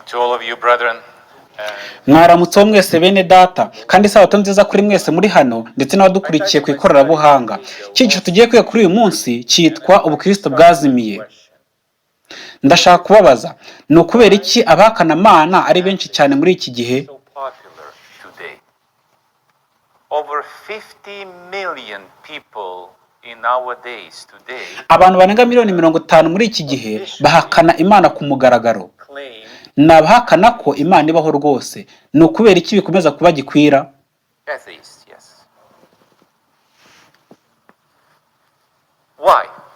To all of you, brethren. Mwaramutse mwese bene data kandi isabato nziza kuri mwese muri hano ndetse n'abadukurikiye ku ikoranabuhanga. Icyigisho tugiye kwiga kuri uyu munsi cyitwa Ubukristo bwazimiye. Ndashaka kubabaza, ni ukubera iki abahakana Imana ari benshi cyane muri iki gihe? Over 50 million people in our days today. Abantu barenga miliyoni 50 muri iki gihe bahakana Imana ku mugaragaro. Nabahakana ko Imana ibaho rwose. Ni ukubera iki bikomeza kuba gikwira? Atheists, yes.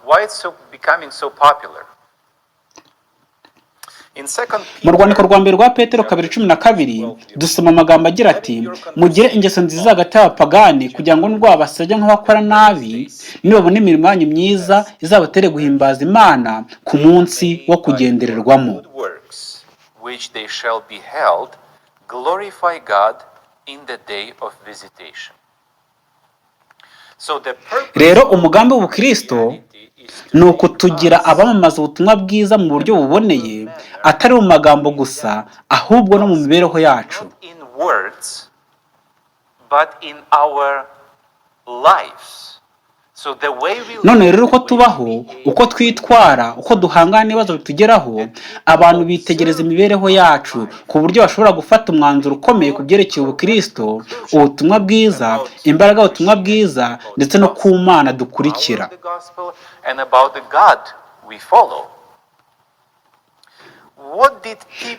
Why it's so becoming so popular? Mu rwandiko rwa mbere rwa Petero 2:12 dusoma amagambo agira ati, mugire ingeso nziza hagati y'abapagani kugira ngo ndwa basajya nk'abakora nabi nibabona imirimo yanyu myiza izabatere guhimbaza Imana ku munsi wo kugendererwamo. Which they shall be held, glorify God in the day of visitation. Rero umugambi w'Ubukristo ni ukutugira abamamaza ubutumwa bwiza mu buryo buboneye, atari mu magambo gusa ahubwo no mu mibereho yacu. In words, but in our lives. None rero uko tubaho, uko twitwara, uko duhangana n'ibibazo bitugeraho, abantu bitegereza imibereho yacu ku buryo bashobora gufata umwanzuro ukomeye ku byerekeye Ubukristo, ubutumwa bwiza, imbaraga y'ubutumwa bwiza ndetse no ku Mana dukurikira.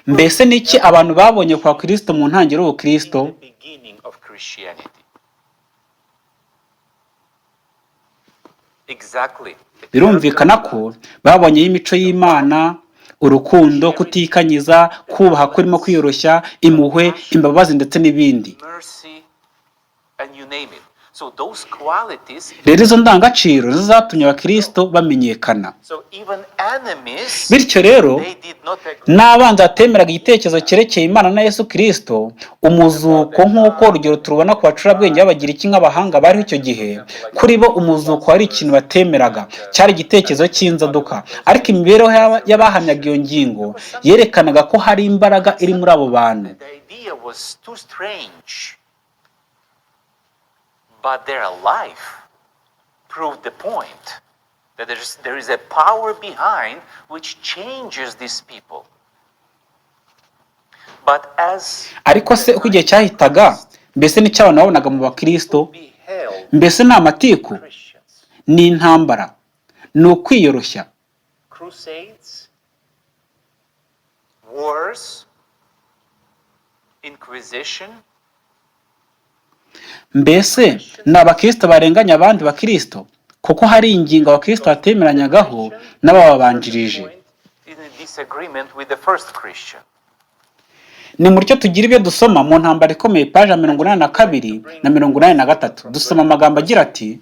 Mbese ni iki abantu babonye kwa Kristo mu ntangiriro y'Ubukristo? Birumvikana ko babonyeho imico y'Imana, urukundo, kutikanyiza, kubaha kurimo kwiyoroshya, impuhwe, imbabazi ndetse n'ibindi. Rero izo ndangagaciro zatumye abakristo bamenyekana. Bityo rero n'abanzi batemeraga igitekerezo cyerekeye Imana na Yesu Kristo, umuzuko nk'uko urugero turubona ku bacurabwenge babagira iki nk'abahanga bariho icyo gihe, kuri bo umuzuko wari ikintu batemeraga, cyari igitekerezo cy'inzaduka. Ariko imibereho y'abahamyaga iyo ngingo yerekanaga ko hari imbaraga iri muri abo bantu. But their life proved the point that there is a power behind which changes these people. But ariko se uko igihe cyahitaga, mbese n'icyo abantu babonaga mu bakristo, mbese ni amatiku, ni intambara, ni ukwiyoroshya, crusades, wars, inquisition. Mbese ni abakristo barenganya abandi bakristo, kuko hari ingingo abakristo batemeranyagaho n'abababanjirije. Ni muryo tugira ibyo dusoma mu ntambara ikomeye paji 82 na 83. Dusoma amagambo agira ati,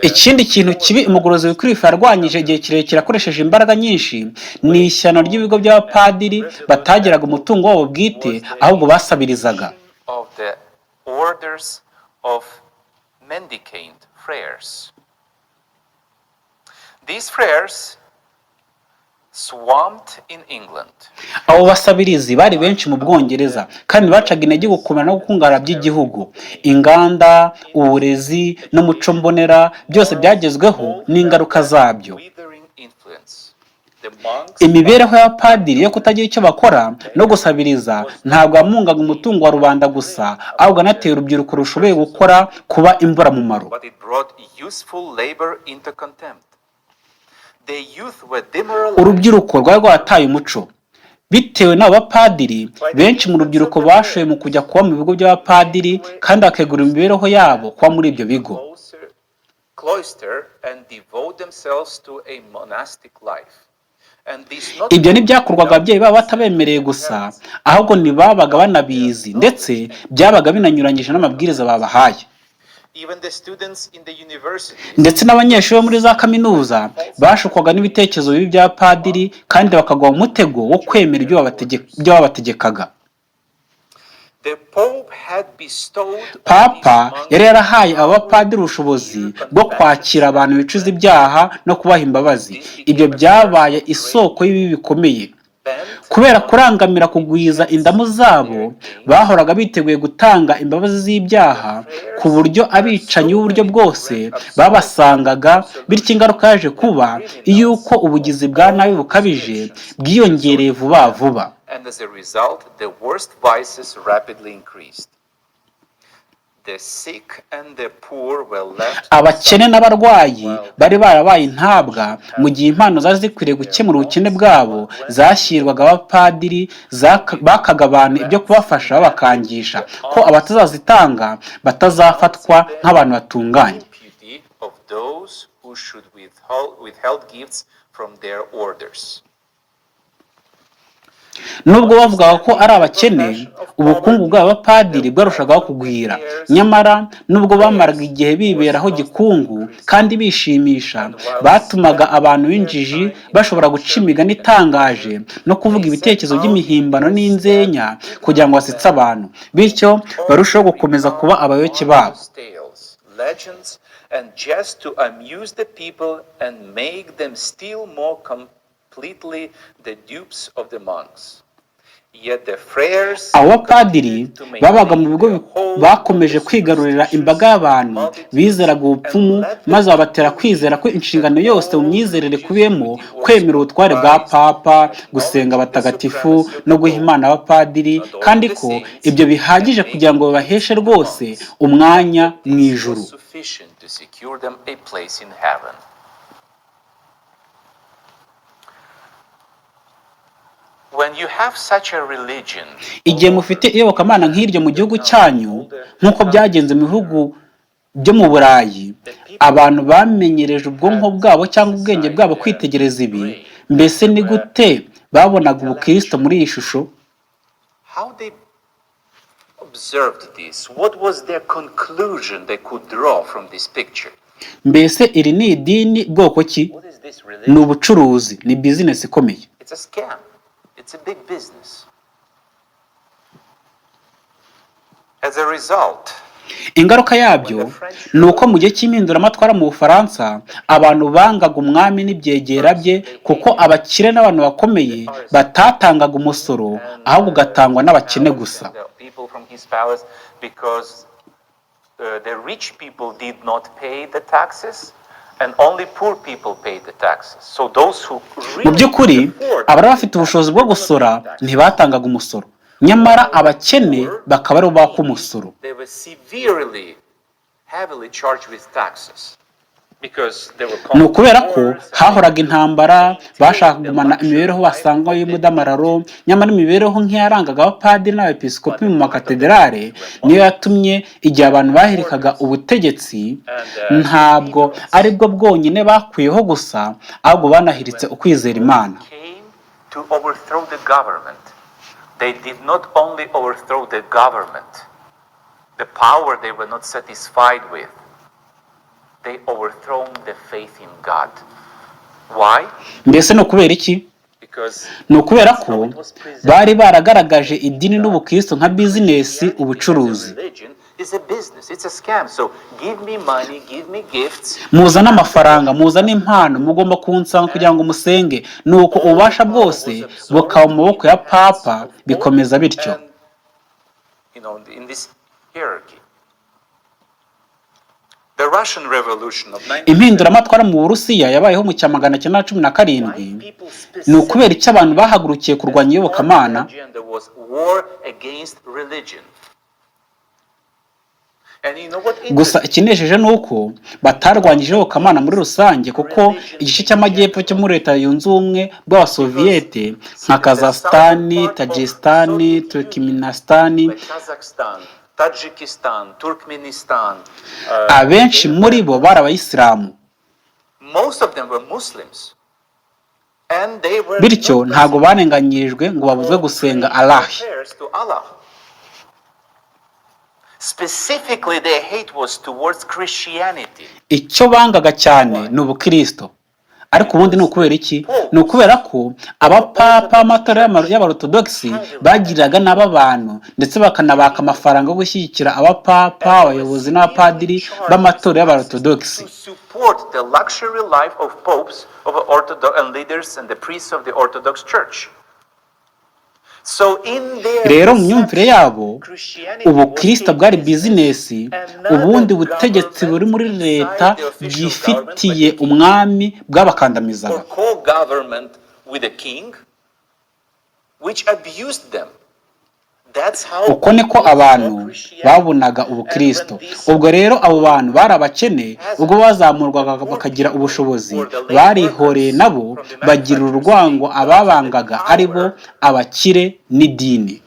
ikindi kintu kibi umugorozi w'Ikristo yarwanyije igihe kirekire akoresheje imbaraga nyinshi ni ishyano ry'ibigo by'abapadiri batagiraga umutungo wabo bwite, ahubwo basabirizaga. Abo basabirizi bari benshi mu Bwongereza kandi bacaga intege gukomera no gukungara by'igihugu. Inganda, uburezi n'umuco mbonera byose byagezweho n'ingaruka zabyo. Imibereho y'abapadiri yo kutagira icyo bakora no gusabiriza ntabwo yamungaga umutungo wa rubanda gusa, ahubwo anateye urubyiruko rushoboye gukora kuba imburamumaro. Urubyiruko rwari rwataye umuco. Bitewe n'abo bapadiri, benshi mu rubyiruko bashoye mu kujya kuba mu bigo by'abapadiri kandi bakegura imibereho yabo kuba muri ibyo bigo. Ibyo ntibyakorwaga ababyeyi babo batabemereye gusa, ahubwo ntibabaga banabizi, ndetse byabaga binanyuranyije n'amabwiriza babahaye. Ndetse n'abanyeshuri bo muri za kaminuza bashukwaga n'ibitekerezo bibi bya padiri kandi bakagwa mu mutego wo kwemera ibyo babategekaga. The Pope had bestowed papa yari yarahaye abapadiri ubushobozi bwo kwakira abantu bicuza ibyaha no kubaha imbabazi. Ibyo byabaye isoko y'ibibi bikomeye. Kubera kurangamira kugwiza indamu zabo, bahoraga biteguye gutanga imbabazi z'ibyaha ku buryo abicanyi b'uburyo bwose babasangaga, bityo ingaruka yaje kuba iy'uko ubugizi bwa nabi bukabije bwiyongereye vuba vuba. And as a result, the worst vices rapidly increased. The sick and the poor were left. Abakene n'abarwayi bari barabaye intabwa mu gihe impano zari zikwiriye gukemura ubukene bwabo zashyirwaga abapadiri, bakaga abantu ibyo kubafasha babakangisha ko abatazazitanga batazafatwa nk'abantu batunganye. Of those who should withheld gifts from their orders. Nubwo bavugaga ko ari abakene, ubukungu bw'abapadiri bwarushagaho kugwira. Nyamara nubwo bamaraga igihe biberaho gikungu kandi bishimisha, batumaga abantu b'injiji bashobora guca imigani itangaje no kuvuga ibitekerezo by'imihimbano n'inzenya kugira ngo basetse abantu, bityo barusheho gukomeza kuba abayoboke babo. And just to amuse the people and make them still more completely the dupes of the monks. Abo bapadiri babaga mu bigo bakomeje kwigarurira imbaga y'abantu bizeraga ubupfumu, maze babatera kwizera ko inshingano yose mu myizerere kubiyemo kwemera ubutware bwa papa, gusenga abatagatifu no guha Imana abapadiri, kandi ko ibyo bihagije kugira ngo babaheshe rwose umwanya mu ijuru. Igihe mufite iyobokamana nk'iryo mu gihugu cyanyu, nk'uko byagenze mu bihugu byo mu Burayi, abantu bamenyereje ubwonko bwabo cyangwa ubwenge bwabo kwitegereza ibi. Mbese ni gute babonaga ubukristo muri iyi shusho? Mbese iri ni idini bwoko ki? Ni ubucuruzi, ni business ikomeye. It's a big business. As a result, ingaruka yabyo ni uko mu gihe cy'impinduramatwara mu Bufaransa abantu bangaga umwami n'ibyegera bye, kuko abakire n'abantu bakomeye batatangaga umusoro, ahubwo ugatangwa n'abakene gusa. The rich people did not pay the taxes. And only poor people paid the taxes. So those who mu by'ukuri abari bafite ubushobozi bwo gusora ntibatangaga umusoro, nyamara abakene bakaba aribo baka umusoro. They were severely, heavily charged with taxes. Ni ukubera ko hahoraga intambara, bashaka kugumana imibereho basanga y'umudamararo, nyamara imibereho nk'iyarangaga abapadiri n'abepiskopi mu makatedrale niyo yatumye igihe abantu bahirikaga ubutegetsi, ntabwo aribwo bwonyine bakuyeho gusa, ahubwo banahiritse ukwizera Imana. They did not only overthrow the government, the power they were not satisfied with. They overthrown the faith in God. Why? Mbese no kubera iki? Ni ukubera ko bari baragaragaje idini n'ubukristo nka bizinesi, ubucuruzi. Muzana amafaranga, muzana impano, mugomba kunsanga kugira ngo musenge, nuko ububasha bwose bukaba mu maboko ya papa, bikomeza bityo. Impinduramatwara mu Burusiya yabayeho mu cya 1917. Ni ukubera icyo abantu bahagurukiye kurwanya iyobokamana. Gusa ikinesheje ni uko batarwanyije iyobokamana muri rusange, kuko igice cy'amajyepfo cyo muri Leta Yunze Ubumwe bw'Abasoviyete nka Kazakhstan, Tajikistan, Turkmenistan, Tajikistan, Turkmenistan, abenshi muri bo bari abayisilamu. Bityo ntabwo banenganyirijwe ngo babuzwe gusenga Allah. Icyo bangaga cyane ni ubukristo. ariko ubundi ni ukubera iki? Ni ukubera ko abapapa b'amatora y'abarotodogisi bagiriraga n'abantu ndetse bakanabaka amafaranga yo gushyigikira abapapa, abayobozi n'abapadiri b'amatora y'abarotodogisi. Rero mu myumvire yabo ubukristo bwari bizinesi, ubundi butegetsi buri muri leta bwifitiye umwami bwabakandamizaga. Uko niko abantu babonaga ubukristo. Ubwo rero abo bantu bari abakene, ubwo bazamurwaga bakagira ubushobozi, barihoreye nabo bagira urwango ababangaga ari bo abakire n'idini.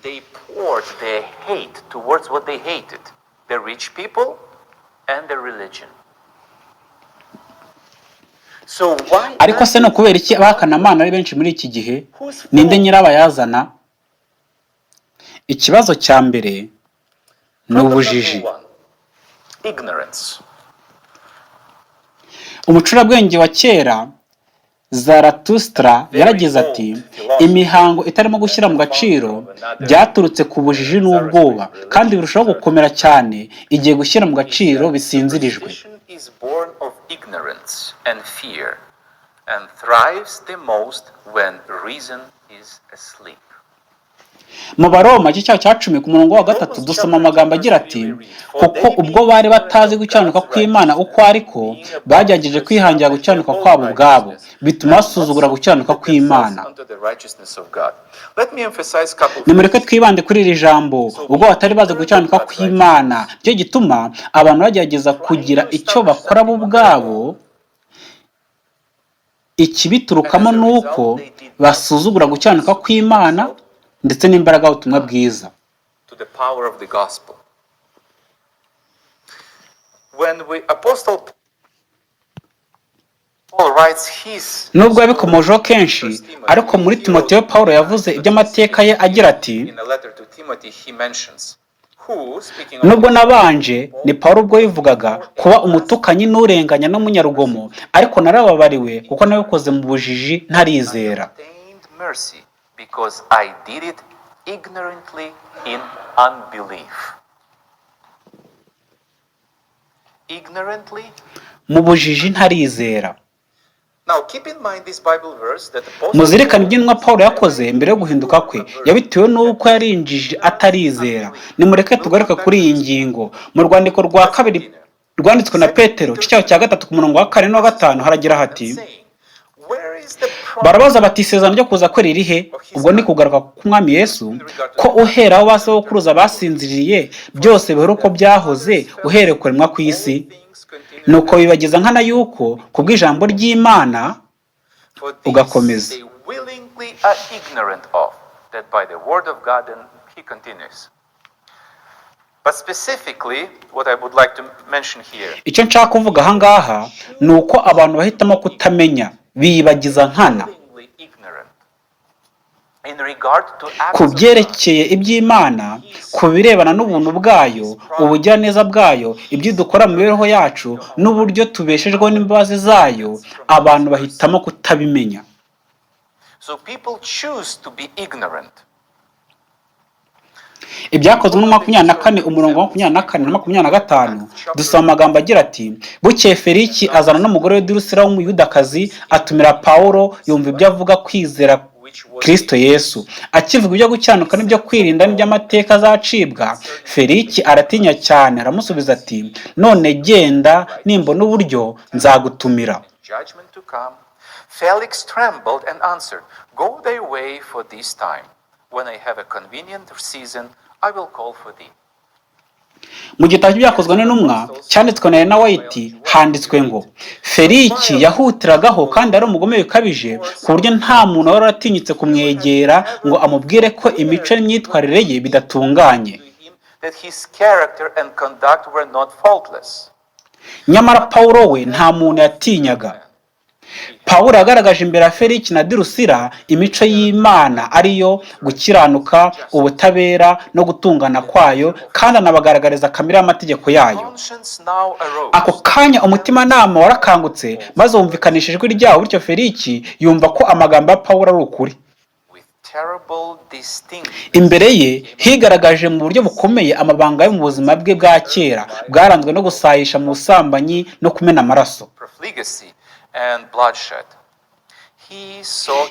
Ariko se no kubera iki abakanamana ari benshi muri iki gihe? Ninde nyirabayazana? Ikibazo cya mbere ni ubujiji. Umucurabwenge wa kera Zarathustra yaragize ati, imihango itarimo gushyira mu gaciro byaturutse ku bujiji n'ubwoba, kandi birushaho gukomera cyane igihe gushyira mu gaciro bisinzirijwe. Mu Baroma igice cya 10 ku murongo wa 3 dusoma amagambo agira ati, kuko ubwo bari batazi gucyanuka kw'Imana uko ariko bagerageje kwihangira gucyanuka kwabo ubwabo, bituma basuzugura gucyanuka kw'Imana. Nimureke twibande kuri iri jambo, ubwo batari bazi gucyanuka kw'Imana, cyo gituma abantu bagerageza kugira icyo bakora bo ubwabo. Ikibiturukamo nuko basuzugura gucyanuka kw'Imana ndetse n'imbaraga y'ubutumwa bwiza. Nubwo yabikomojeho kenshi, ariko muri Timoteyo Pawulo yavuze iby'amateka ye agira ati, nubwo nabanje, ni Pawulo ubwo yivugaga, kuba umutukanyi n'urenganya n'umunyarugomo, ariko narababariwe kuko nabikoze mu bujiji ntarizera. Because I did it ignorantly in unbelief. Ignorantly? Mu bujiji ntarizera. Muzirikane iby'intumwa Pawulo yakoze mbere yo guhinduka kwe, yabitewe n'uko yari injiji atarizera. Nimureke tugaruke kuri iyi ngingo. Mu rwandiko rwa kabiri rwanditswe na Petero cyaho cya 3 ku murongo wa 4 no 5 haragira hati, barabaza bati isezerano ryo kuza kwe ririhe? Ubwo ni kugaruka k'umwami Yesu, ko uheraho basokuruza basinziriye byose bihora uko byahoze uhereye kuremwa kw'isi. Nuko bibagiza nkana yuko kubw'ijambo ry'Imana ugakomeza. Icyo nshaka kuvuga aha ngaha ni uko abantu bahitamo kutamenya, bibagiza nkana ku byerekeye iby'Imana, ku birebana n'ubuntu bwayo, ubugiraneza bwayo, ibyo dukora mu mibereho yacu n'uburyo tubeshejweho n'imbabazi zayo. Abantu bahitamo kutabimenya. Ibyakozwe muri 24 umurongo wa 24 na 25 dusoma amagambo agira ati, bukeye Feliki azana n'umugore we Drusila w'umuyudakazi, atumira Pawulo, yumva ibyo avuga kwizera Kristo Yesu. Akivuga ibyo gucyanuka n'ibyo kwirinda n'iby'amateka azacibwa, Feliki aratinya cyane, aramusubiza ati, none genda, nimbona uburyo nzagutumira. Felix trembled and answered, go thy way for this time. When I have a convenient season, I will call for thee. Mu gitabo cy'ibyakozwe n'intumwa cyanditswe na Ellen White handitswe ngo, Feliki yahutiragaho kandi ari umugome bikabije ku buryo nta muntu wari atinyitse kumwegera ngo amubwire ko imico n'imyitwarire ye bidatunganye. Nyamara Pawulo we nta muntu yatinyaga. Pawulo yagaragaje imbere ya Feliki na Dirusira imico y'Imana ariyo gukiranuka, ubutabera no gutungana kwayo, kandi anabagaragariza kamere y'amategeko yayo. Ako kanya umutimanama warakangutse maze wumvikanisha ijwi ryawo, bityo Feliki yumva ko amagambo ya Pawulo ari ukuri. Imbere ye higaragaje mu buryo bukomeye amabanga yo mu buzima bwe bwa kera bwaranzwe no gusayisha mu busambanyi no kumena amaraso.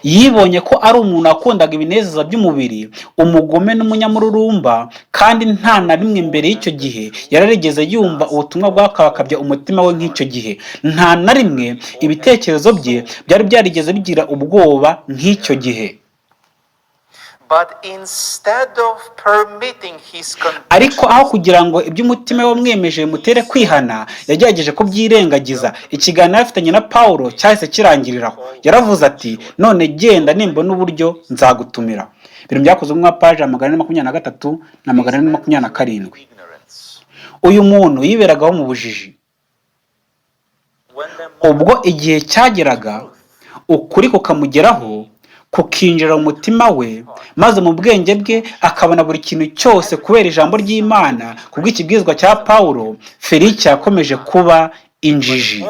Yibonye ko ari umuntu wakundaga ibinezeza by'umubiri, umugome n'umunyamururumba, kandi nta na rimwe mbere y'icyo gihe yararigeze yumva ubutumwa bwakabakabya umutima we nk'icyo gihe. Nta na rimwe ibitekerezo bye byari byarigeze bigira ubwoba nk'icyo gihe. Ariko aho kugira ngo iby'umutima we wamwemeje bimutere kwihana, yagerageje kubyirengagiza. Ikiganiro afitanye na Pawulo cyahise kirangiriraho. Yaravuze ati, none genda, nimbona uburyo nzagutumira. Ibintu byakozwe mu paji 423 na 427. Uyu muntu yiberagaho mu bujiji. Ubwo igihe cyageraga, ukuri kukamugeraho, kukinjira mu mutima we, maze mu bwenge bwe akabona buri kintu cyose kubera ijambo ry'Imana. Kubw'ikibwirizwa cya Pawulo, Feliki yakomeje kuba injiji.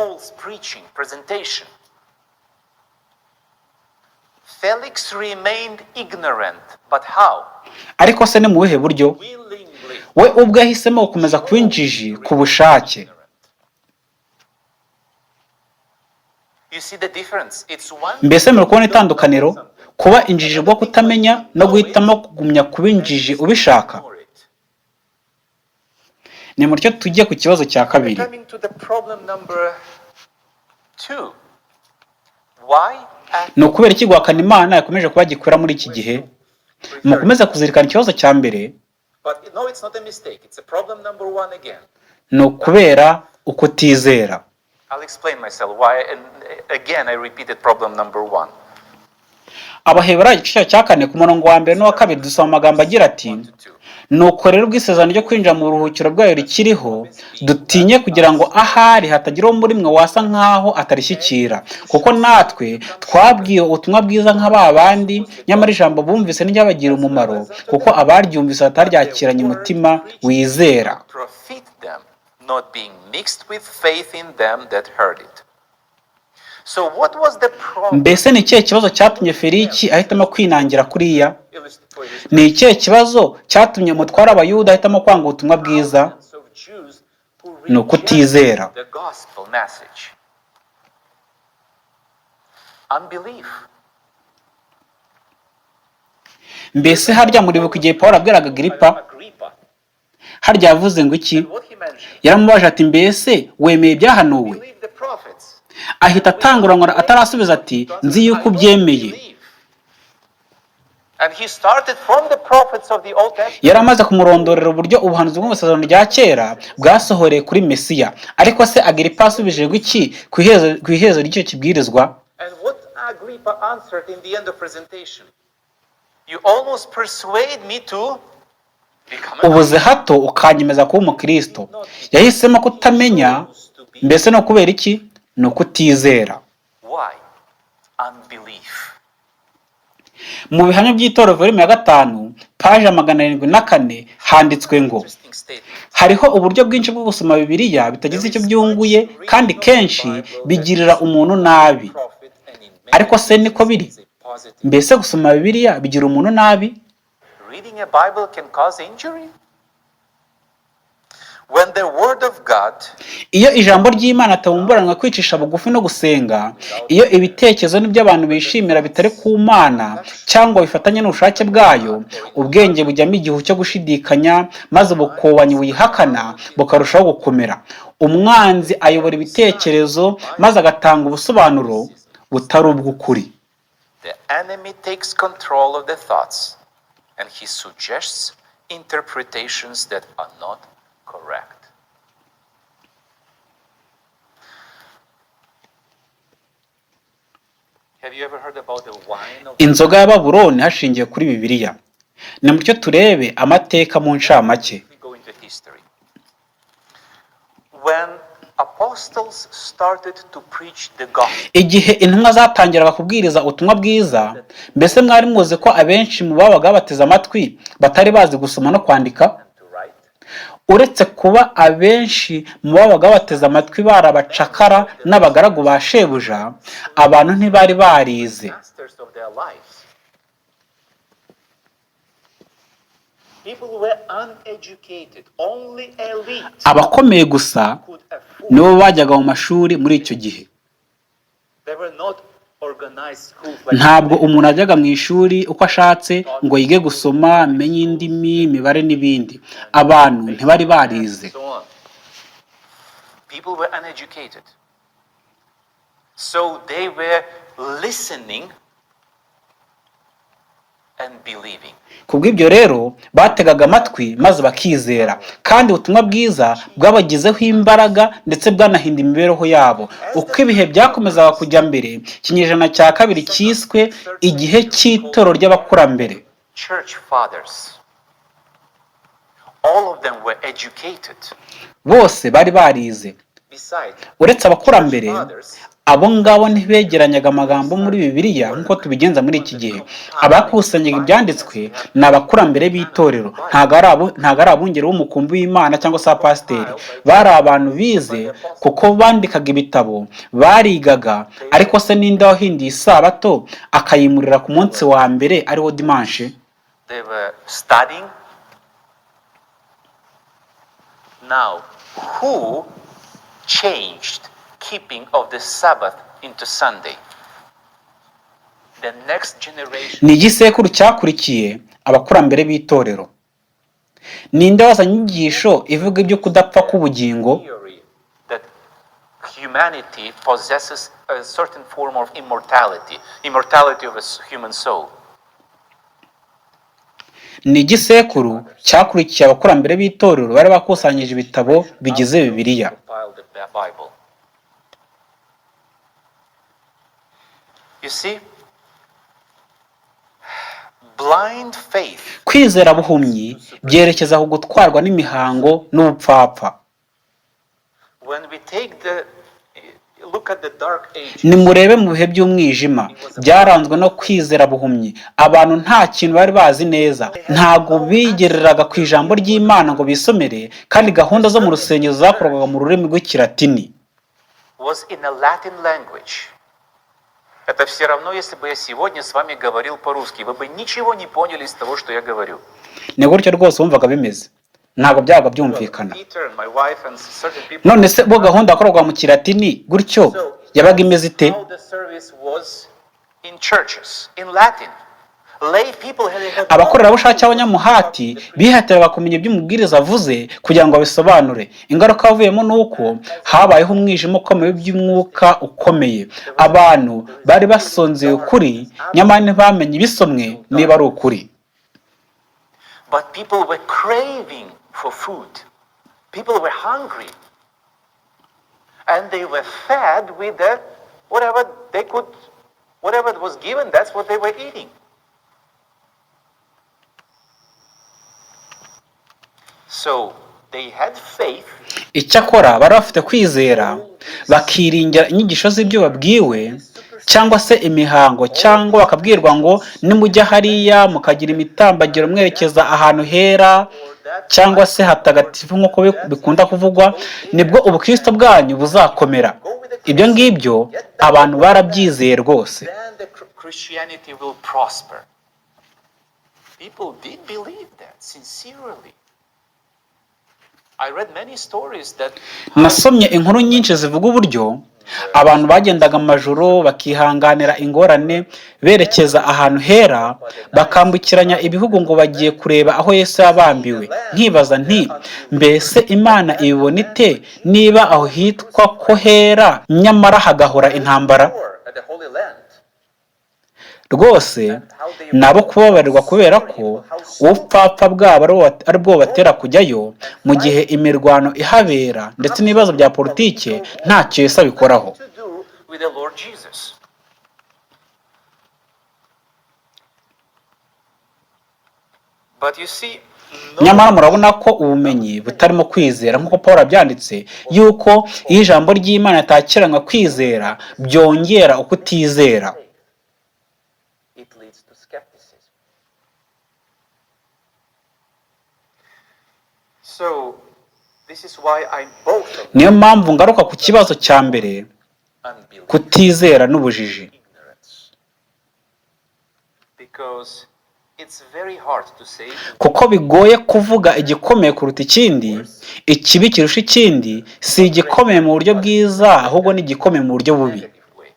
Ariko se ni mu buhe buryo? We ubwo yahisemo gukomeza kuba injiji ku bushake. Mbese muri kubona itandukaniro? Kuba injiji bwo kutamenya no guhitamo kugumya kuba injiji ubishaka. Ni mutyo tujye ku kibazo cya kabiri. Ni ukubera iki guhakana Imana yakomeje kuba gikwira muri iki gihe? Mukomeze kuzirikana ikibazo cya mbere. Ni ukubera ukutizera. I'll explain myself why, and again I repeated problem number 1. Abaheburayo igice cya 4 ku murongo wa 1 n'uwa 2 dusoma amagambo agira ati, nuko rero ubwisezerano ryo kwinjira mu ruhukiro rwayo rikiriho, dutinye kugira ngo ahari hatagira muri mwe wasa nkaho atarishyikira, kuko natwe twabwiye ubutumwa bwiza nk'ababandi, nyamara ijambo bumvise n'iryabagira umumaro, kuko abaryumvise bataryakiranye umutima wizera. Not being mixed with faith in them that heard it. So what was the problem? Mbese ni ikihe kibazo cyatumye Feliki ahitamo kwinangira kuriya? Ni ikihe kibazo cyatumye umutware w'Abayuda ahitamo kwanga ubutumwa bwiza? Ni ukutizera. Mbese harya muribuka igihe Pawulo abwiraga Agiripa? Harya yavuze ngo iki? Yaramubaje ati, mbese wemeye ibyahanuwe? Ahita atanguranwa atarasubiza ati, nzi yuko ubyemeye. Yaramaze kumurondorera uburyo ubuhanuzi bwo mu isezerano rya kera bwasohoreye kuri Mesiya. Ariko se Agiripa asubije iki ku iherezo ry'icyo kibwirizwa? Ubuze hato ukanyemeza kuba umukristo. Yahisemo kutamenya. Mbese no kubera iki? No kutizera. Mu bihamya by'itorero volume ya 5 paje 704 handitswe ngo, hariho uburyo bwinshi bwo gusoma Bibiliya bitagize icyo byunguye, kandi kenshi bigirira umuntu nabi. Ariko se niko biri? Mbese gusoma Bibiliya bigira umuntu nabi? Reading a Bible can cause injury? When the word of God, iyo ijambo ry'Imana atabumburanwa kwicisha bugufi no gusenga, iyo ibitekerezo n'iby'abantu bishimira bitari ku Mana cyangwa bifatanye n'ubushake bwayo, ubwenge bujyamo igihu cyo gushidikanya, maze ubukobanya buyihakana bukarushaho gukomera. Umwanzi ayobora ibitekerezo maze agatanga ubusobanuro butari ubw'ukuri. The enemy takes control of the thoughts and he suggests interpretations that are not correct. Have you ever heard about the wine of inzoga ya Babuloni hashingiye kuri Bibiliya? Ni mucyo turebe amateka mu ncamake. When apostles started to preach the gospel, igihe intumwa zatangiraga kubwiriza ubutumwa bwiza, mbese mwari muzi ko abenshi mu babaga bateze amatwi batari bazi gusoma no kwandika? to write, uretse kuba abenshi mu babaga bateze amatwi bari abacakara n'abagaragu ba shebuja, abantu ntibari barize. masters of their lives. People who were uneducated, only elite abakomeye gusa could afford. nibo bajyaga mu mashuri muri icyo gihe. They were not organized schools like Ntabwo today. umuntu ajyaga mu ishuri uko ashatse ngo yige gusoma, amenye indimi, imibare n'ibindi. Abantu ntibari barize. So on. People were uneducated. So they were listening and believing. Kubw'ibyo rero bategaga amatwi maze bakizera, kandi ubutumwa bwiza bwabagizeho imbaraga ndetse bwanahinda imibereho yabo. Uko ibihe byakomezaga kujya mbere, ikinyejana cya kabiri cyiswe igihe cy'itoro ry'abakurambere. Church fathers, all of them were educated. Bose bari barize. Besides, Uretse abakurambere, abo ngabo ntibegeranyaga amagambo muri Bibiliya nk'uko tubigenza muri iki gihe. Abakusanyaga ibyanditswe ni abakurambere b'itorero, ntago ari abungeri b'umukumbi w'Imana cyangwa se abapasiteri. Bari abantu bize kuko bandikaga ibitabo, barigaga. Ariko se ninde wahinduye isabato akayimurira ku munsi wa mbere ariwo dimanche? they were studying. Now, who changed keeping of the Sabbath into Sunday? The next generation. Ni igisekuru cyakurikiye abakurambere b'itorero. Ninde wazanye inyigisho ivuga ibyo kudapfa k'ubugingo? Theory that humanity possesses a certain form of immortality of a human soul. Ni igisekuru cyakurikiye abakurambere b'itorero bari bakusanyije ibitabo bigize Bibiliya. Compiled the Bible. You see, blind faith. Kwizera buhumyi byerekeza ku gutwarwa n'imihango n'ubupfapfa. When we take look at the dark ages. Nimurebe mu bihe by'umwijima byaranzwe no kwizera buhumyi. Abantu nta kintu bari bazi neza, ntago bigereraga ku ijambo ry'Imana ngo bisomere, kandi gahunda zo mu rusengero zakorwaga mu rurimi rw'ikilatini. Was in a Latin language. Это все равно, если бы я сегодня с вами говорил по-русски, вы бы ничего не поняли из того, что я говорю. Ni gutyo rwose wumvaga bimeze, ntago byabaga byumvikana. None se bo gahunda yakorwaga mu kilatini gutyo yabaga imeze ite? Abakorerabushake b'abanyamuhati bihatiraga kumenya ibyo umubwiriza avuze kugira ngo abisobanure. Ingaruka yavuyemo ni uko habayeho umwijima ukomeye w'iby'umwuka ukomeye. Abantu bari basonzeye ukuri, nyamara ntibamenye ibisomwe niba ari ukuri. But people were craving for food. People were hungry. And they were fed with whatever they could, whatever was given, that's what they were eating. So they had faith. Icyakora bari bafite kwizera, bakiringira inyigisho z'ibyo babwiwe, cyangwa se imihango, cyangwa bakabwirwa ngo nimujya hariya mukagira imitambagiro mwerekeza ahantu hera cyangwa se hatagatifu nk'uko bikunda kuvugwa, nibwo ubukristo bwanyu buzakomera. Ibyo ngibyo abantu barabyizeye rwose. People did believe that sincerely. Nasomye inkuru nyinshi zivuga uburyo abantu bagendaga amajoro bakihanganira ingorane berekeza ahantu hera, bakambukiranya ibihugu ngo bagiye kureba aho Yesu yabambiwe. Nkibaza nti mbese Imana ibibona ite niba aho hitwa ko hera nyamara hagahora intambara? Rwose nabo kubabarirwa kubera ko ubupfapfa bwabo ari bwo batera kujyayo mu gihe imirwano ihabera ndetse n'ibibazo bya politike ntacyo Yesu abikoraho. But you see, nyamara murabona ko ubumenyi butarimo kwizera nk'uko Pawulo abyanditse yuko iyo ijambo ry'Imana ritakiranwa kwizera byongera ukutizera. It leads to skepticism. So, this is why I'm both of niyo mpamvu ngaruka ku kibazo cya mbere, unbelief kutizera n'ubujiji, ignorance. Because it's very hard to say kuko bigoye kuvuga igikomeye kuruta ikindi. Ikibi kirusha ikindi si igikomeye mu buryo bwiza, ahubwo ni igikomeye mu buryo bubi. negative way.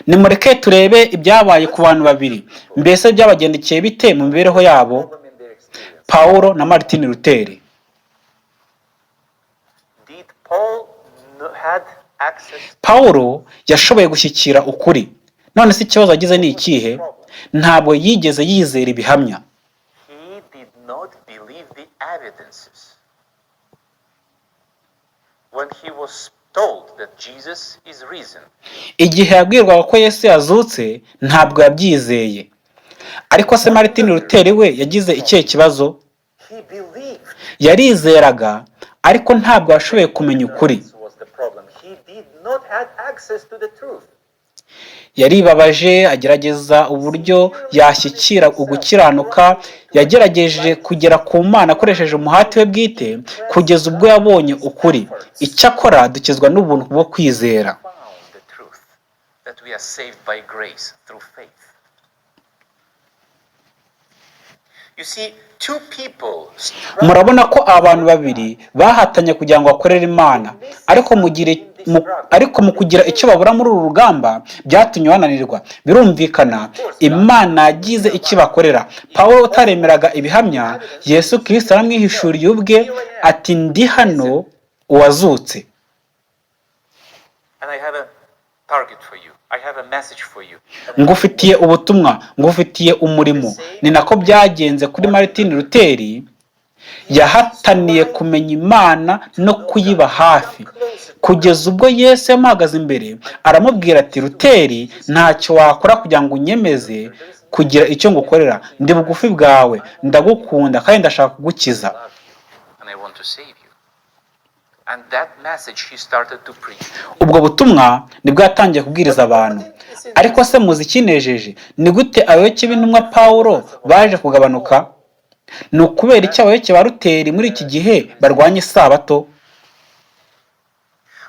Nimureke turebe ibyabaye ku bantu babiri, mbese byabagendekeye bite mu mibereho yabo, Problem in their experience. Pawulo na Martin Luther. Did Paul had access Pawulo yashoboye gushyikira ukuri, none se ikibazo agize ni ikihe? Ntabwo yigeze yizera ibihamya. He did not believe the evidences. When he was told that Jesus is risen, Igihe yabwirwaga ko Yesu yazutse ntabwo yabyizeye. Ariko se Martin Luther we yagize ikihe kibazo? he believed. Yarizeraga ariko ntabwo yashoboye kumenya ukuri. This was the problem. He did not have access to the truth. Yaribabaje, agerageza uburyo yashyikira ugukiranuka, yagerageje kugera ku Mana akoresheje umuhati we bwite kugeza ubwo yabonye ukuri. Icyakora dukizwa n'ubuntu bwo kwizera. Found the truth that we are saved by grace through faith. You see, two people Murabona ko abantu babiri bahatanye kugira ngo bakorere Imana, ariko mu kugira icyo babura muri uru rugamba byatumye bananirwa. Birumvikana Imana yagize icyo bakorera. Pawulo utaremeraga ibihamya, Yesu Kristo aramwihishuriye ubwe ati ndi hano uwazutse. and I have a target for you. I have a message for you. Ngufitiye ubutumwa, ngufitiye umurimo. Ni nako byagenze kuri Martin Luther. Yahataniye kumenya Imana no kuyiba hafi kugeza ubwo Yesu yamuhagaze imbere aramubwira ati Luther, ntacyo wakora kugira ngo unyemeze kugira icyo ngukorera. Ndi bugufi bwawe, ndagukunda kandi ndashaka kugukiza. And I want to save you. And that message he started to preach. Ubwo butumwa nibwo yatangiye kubwiriza abantu. Ariko se muzi ikinejeje, ni gute abayoboke b'intumwa Pawulo baje kugabanuka? Ni ukubera iki abayoboke ba Luther muri iki gihe barwanya isabato?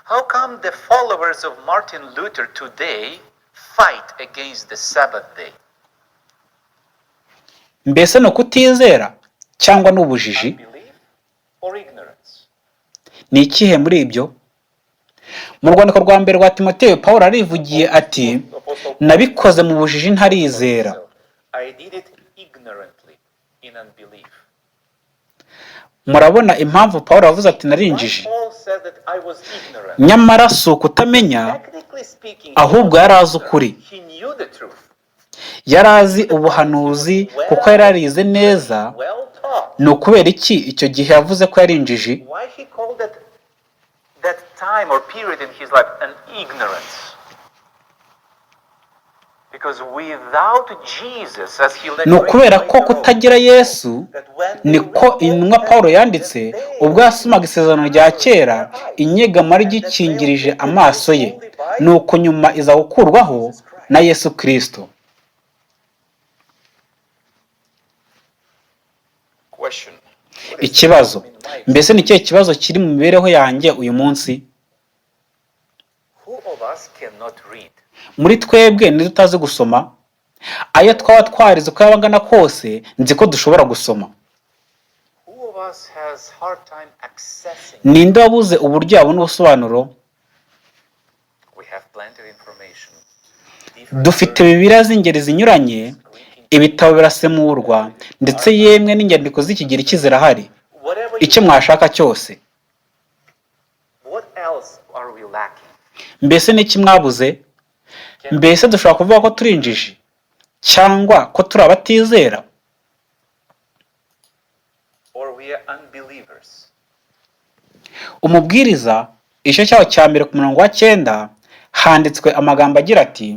How come the followers of Martin Luther today fight against the Sabbath day? Mbese ni ukutizera cyangwa n'ubujiji? Unbelief or ignorance? Ni ikihe muri ibyo? Mu rwandiko rwa mbere rwa Timoteyo, Pawulo arivugiye ati nabikoze mu bujiji ntarizera. I did it ignorantly, in unbelief. Murabona impamvu Pawulo yavuze ati narinjiji? Paul said that I was ignorant. Nyamara si ukutamenya, Technically speaking, ahubwo yari azi ukuri. he knew the truth. Yari azi ubuhanuzi kuko yari arize neza. Well taught. Ni ukubera iki icyo gihe yavuze ko yari injiji? Why he called that time or period in his life an ignorance? Because without Jesus, as he led Ni ukubera ko kutagira Yesu, niko intumwa Pawulo yanditse ubwo yasomaga isezerano rya kera, inyegamo rigikingirije amaso ye, nuko nyuma iza gukurwaho na Yesu Kristo. question. Ikibazo, mbese ni ikihe kibazo kiri mu mibereho yanjye uyu munsi? Who of us cannot read? Muri twebwe ntitutazi gusoma? Ayo twaba twarize uko yaba angana kose, nzi ko dushobora gusoma. Who of us has hard time accessing? Ninde wabuze uburyo yabona ubusobanuro? We have plenty of information. Dufite Bibiliya z'ingeri zinyuranye, ibitabo birasemurwa, ndetse yemwe n'inyandiko z'ikigiriki zirahari. Whatever Icyo mwashaka cyose. what else are we lacking? Mbese n'iki mwabuze? Mbese dushobora kuvuga ko turi injiji cyangwa ko turi abatizera? Or we are unbelievers? Umubwiriza igice cyaho cya mbere ku murongo wa 9 handitswe amagambo agira ati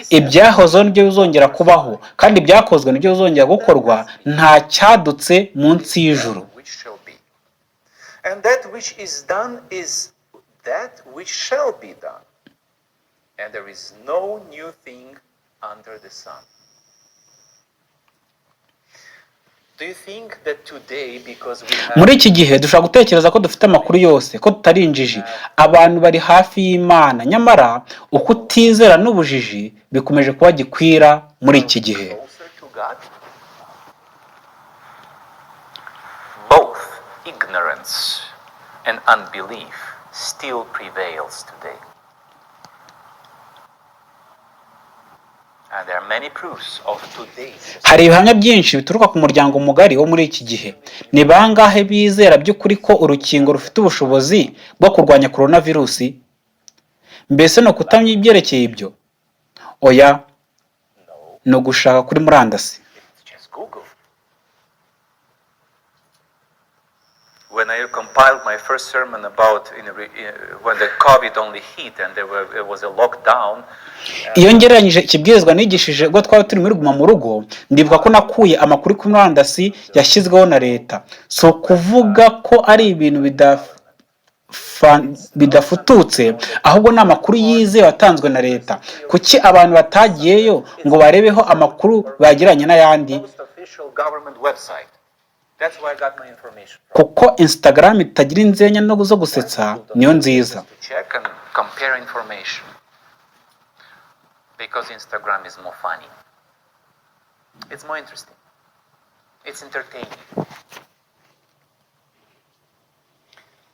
ibyahozeho nibyo bizongera kubaho kandi ibyakozwe nibyo bizongera gukorwa, nta cyadutse munsi y'ijuru. And that which is done is that which shall be done. And there is no new thing under the sun. Do you think that today, because we have... Muri iki gihe dushobora gutekereza ko dufite amakuru yose, ko tutari injiji, abantu bari hafi y'Imana, nyamara ukutizera n'ubujiji bikomeje kuba gikwira muri iki gihe. Both ignorance and unbelief still prevails today. And there are many proofs of today's. Hari ibihamya byinshi bituruka ku muryango mugari wo muri iki gihe. Ni bangahe bizera by'ukuri ko urukingo rufite ubushobozi bwo kurwanya coronavirusi? Mbese no kutamya ibyerekeye ibyo? Oya, no gushaka kuri murandasi. When I compiled my first sermon about when the COVID only hit and there was a lockdown. Iyo ngereranyije ikibwirizwa nigishije ubwo twaba turi muri guma mu rugo, ndibuka ko nakuye amakuru kuri murandasi yashyizweho na leta. So kuvuga ko ari ibintu bidafututse, ahubwo ni amakuru yize watanzwe na leta. Kuki abantu batagiyeyo ngo barebeho amakuru bagiranye n'ayandi? That's where I got my information from. Kuko Instagram itagira inzenya no zo gusetsa niyo nziza. Check and compare information. Because Instagram is more funny. It's more interesting. It's entertaining.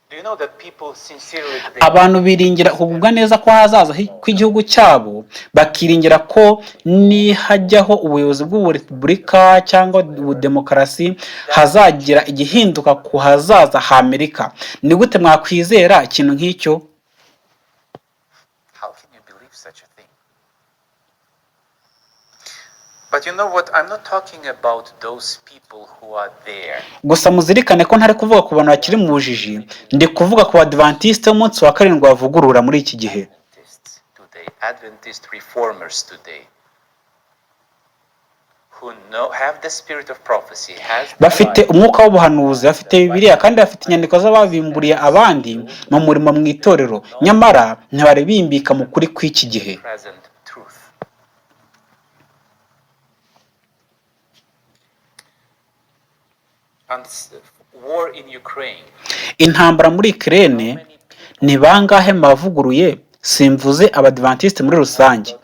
Do you know that people sincerely abantu biringira kugubwa neza ko hazaza kw'igihugu cyabo, bakiringira ko nihajyaho ubuyobozi bw'uburepublika cyangwa demokarasi hazagira igihinduka ku hazaza ha Amerika. Ni gute mwakwizera ikintu nk'icyo? How can you believe such a thing? But you know what? I'm not talking about those people who are there. Gusa muzirikane ko ntari kuvuga ku bantu bakiri mu bujiji, ndi kuvuga ku Adventiste umunsi wa karindwi bavugurura muri iki gihe. Adventist reformers today who have the spirit of prophecy, bafite umwuka w'ubuhanuzi, bafite Bibiliya kandi bafite inyandiko z'ababimburiye abandi mu murimo mu itorero, nyamara ntibarebimbika mu kuri kw'iki gihe. And war in Ukraine. Intambara muri Ukraine ni bangahe mavuguruye, simvuze Abadventiste muri rusange,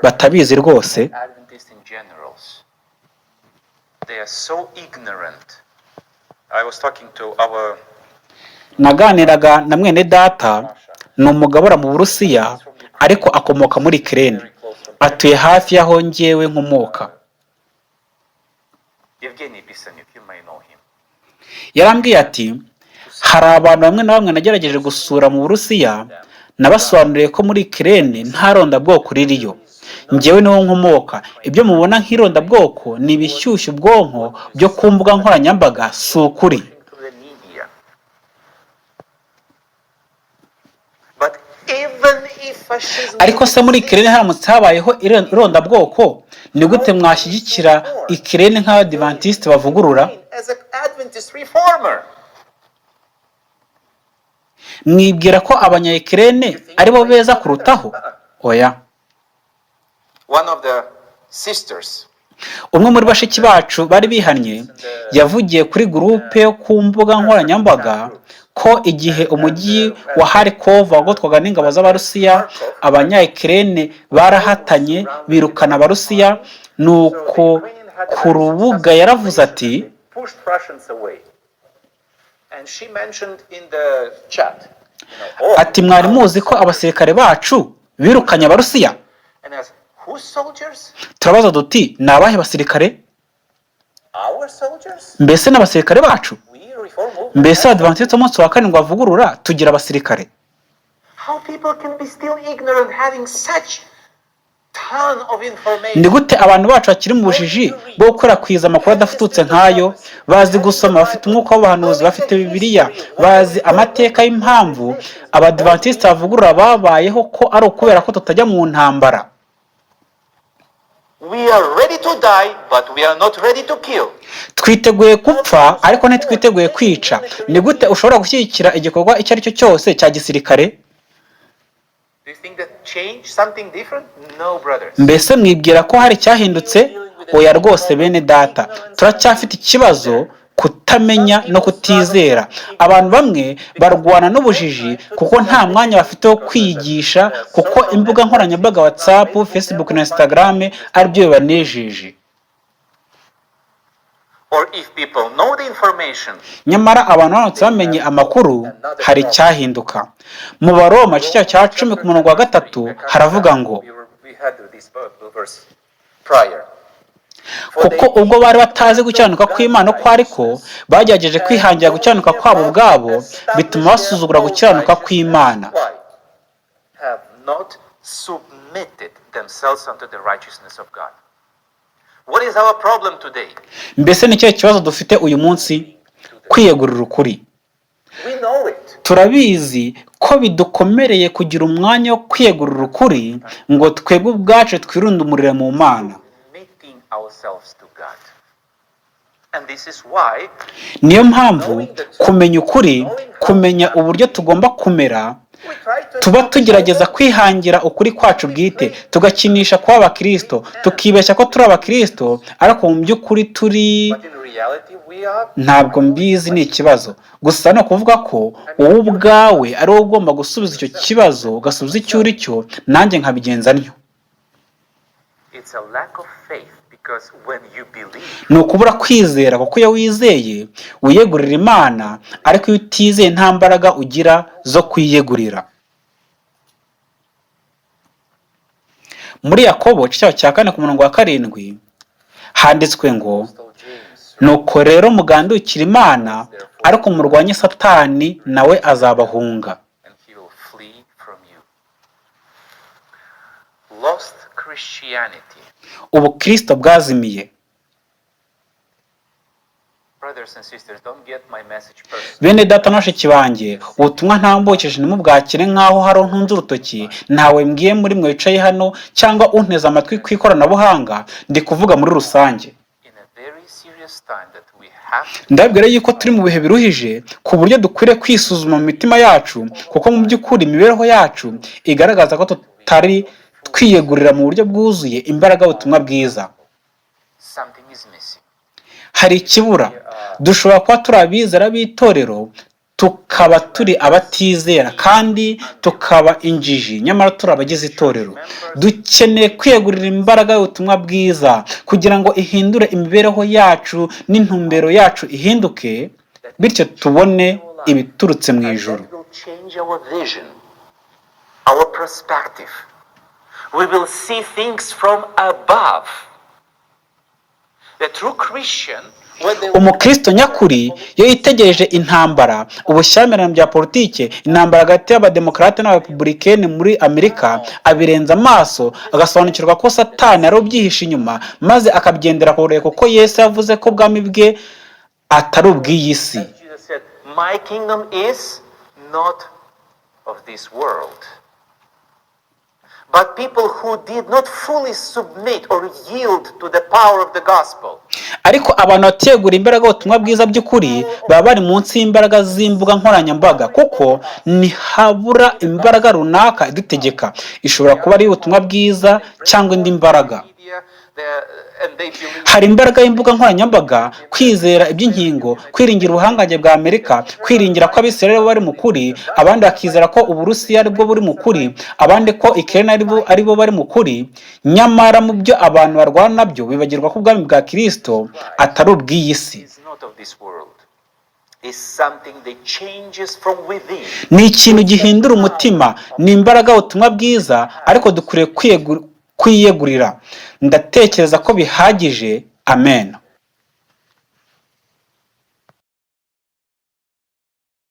batabizi rwose. They are so ignorant. I was talking to our naganiraga na mwene data, ni umugabura mu Burusiya ariko akomoka muri Ukraine, atuye hafi y'aho ngewe nkomoka. Yarambwiye ati hari abantu bamwe na bamwe nagerageje gusura mu Burusiya, nabasobanuriye ko muri Ukraine nta ronda bwoko ririyo. Ngewe niho nkomoka, ibyo mubona nk'ironda bwoko ni ibishyushyu ubwonko byo ku mbuga nkoranyambaga, si ukuri. Ariko se muri Ukraine haramutse habayeho ironda bwoko, ni gute mwashyigikira Ukraine nk'Abadventiste bavugurura? Mwibwira ko abanya-Ukraine ari bo beza kurutaho? Oya. Umwe muri bashiki bacu bari bihannye yavugiye kuri groupe yo ku mbuga nkoranyambaga ko igihe umujyi wa Kharkov wagotwaga n'ingabo z'Abarusiya, abanya-Ukraine barahatanye birukana Abarusiya, nuko ku rubuga yaravuze ati ati mwari muzi ko abasirikare bacu birukanye Abarusiya? Turabaza duti ni abahe basirikare? Mbese n'abasirikare bacu? Mbese Adventiste umunsi wa karindwi bavugurura tugira abasirikare? ni gute abantu bacu bakiri mu bujiji bwo gukwirakwiza amakuru adafututse nk'ayo? Bazi gusoma, bafite umwuka w'ubuhanuzi, bafite bibiliya, bazi amateka y'impamvu abadivantisite bavugurura babayeho ko ari ukubera ko tutajya mu ntambara. Twiteguye gupfa ariko ntitwiteguye kwica. Ni gute ushobora gushyigikira igikorwa icyo ari cyo cyose cya gisirikare? Mbese mwibwira ko hari icyahindutse? Oya rwose bene data, turacyafite ikibazo kutamenya no kutizera. Abantu bamwe barwana n'ubujiji kuko nta mwanya bafite wo kwiyigisha, kuko imbuga nkoranyambaga WhatsApp, Facebook na Instagram ari byo bibanejeje. Nyamara abantu baramutse bamenye amakuru, hari icyahinduka. Mu Baroma igice cya 10 ku murongo wa 3 haravuga ngo, kuko ubwo bari batazi gukiranuka kw'Imana ko ariko bagerageje kwihangira gukiranuka kwabo ubwabo, bituma basuzugura gukiranuka kw'Imana. Mbese ni cyo kibazo dufite uyu munsi? Kwiyegurira ukuri. Turabizi ko bidukomereye kugira umwanya wo kwiyegurira ukuri ngo twebwe ubwacu twirundumurire mu Mana. Niyo mpamvu kumenya ukuri, kumenya uburyo tugomba kumera, tuba tugerageza kwihangira ukuri kwacu bwite, tugakinisha kuba abakristo, tukibeshya ko turi abakristo ariko mu by'ukuri turi ntabwo mbizi. Ni ikibazo gusa no kuvuga ko wowe ubwawe ari wowe ugomba gusubiza icyo kibazo, ugasubiza icyo uri cyo, nanjye nkabigenza ntyo. Ni ukubura kwizera, kuko iyo wizeye wiyegurira Imana, ariko iyo utizeye nta mbaraga ugira zo kwiyegurira. Muri Yakobo igice cya 4 ku murongo wa 7 handitswe ngo, nuko rero mugandukira Imana, ariko murwanye Satani nawe azabahunga. Ubukristo bwazimiye. Bene data na bashiki banjye, ubutumwa ntambukije ntimubwakire nk'aho hari ntunze urutoki, ntawe mbwiye muri mwe wicaye hano cyangwa unteze amatwi ku ikoranabuhanga, ndi kuvuga muri rusange. Ndabwira yuko turi mu bihe biruhije ku buryo dukwiriye kwisuzuma mu mitima yacu, kuko mu by'ukuri imibereho yacu igaragaza ko tutari twiyegurira mu buryo bwuzuye imbaraga ubutumwa bwiza. Hari ikibura. Dushobora kuba turi abizera b'itorero, tukaba turi abatizera kandi tukaba injiji, nyamara turi abagize itorero. Dukeneye kwiyegurira imbaraga y'ubutumwa bwiza kugira ngo ihindure imibereho yacu n'intumbero yacu ihinduke, bityo tubone ibiturutse mu ijuru. We will see things from above. The true Christian, Umukristo nyakuri iyo yitegereje intambara, ubushyamirane bya politike, intambara hagati y'abademokarate n'abarepublikani muri Amerika, abirenza amaso, agasobanukirwa ko Satani ari ubyihishe inyuma, maze akabyendera kure, kuko Yesu yavuze ko ubwami bwe atari ubw'iyi si. My kingdom is not of this world. But people who did not fully submit or yield to the power of the gospel. Ariko abantu bategura imbaraga ubutumwa bwiza by'ukuri baba bari munsi y'imbaraga z'imbuga nkoranyambaga, kuko ntihabura imbaraga runaka idutegeka. Ishobora kuba ari ubutumwa bwiza cyangwa indi mbaraga. Hari imbaraga y'imbuga nkoranyambaga, kwizera iby'inkingo, kwiringira ubuhangange bwa Amerika, kwiringira ko Abisirayeli bari mu kuri, abandi bakizera ko Uburusiya ari bwo buri mu kuri, abandi ko Ukraine ari bo bari mu kuri. Nyamara mu byo abantu barwana nabyo bibagirwa ko ubwami bwa Kristo atari ubw'iyi si. Ni ikintu gihindura umutima, ni imbaraga ubutumwa bwiza, ariko dukwiriye kwiyegurira. Ndatekereza ko bihagije. Amen.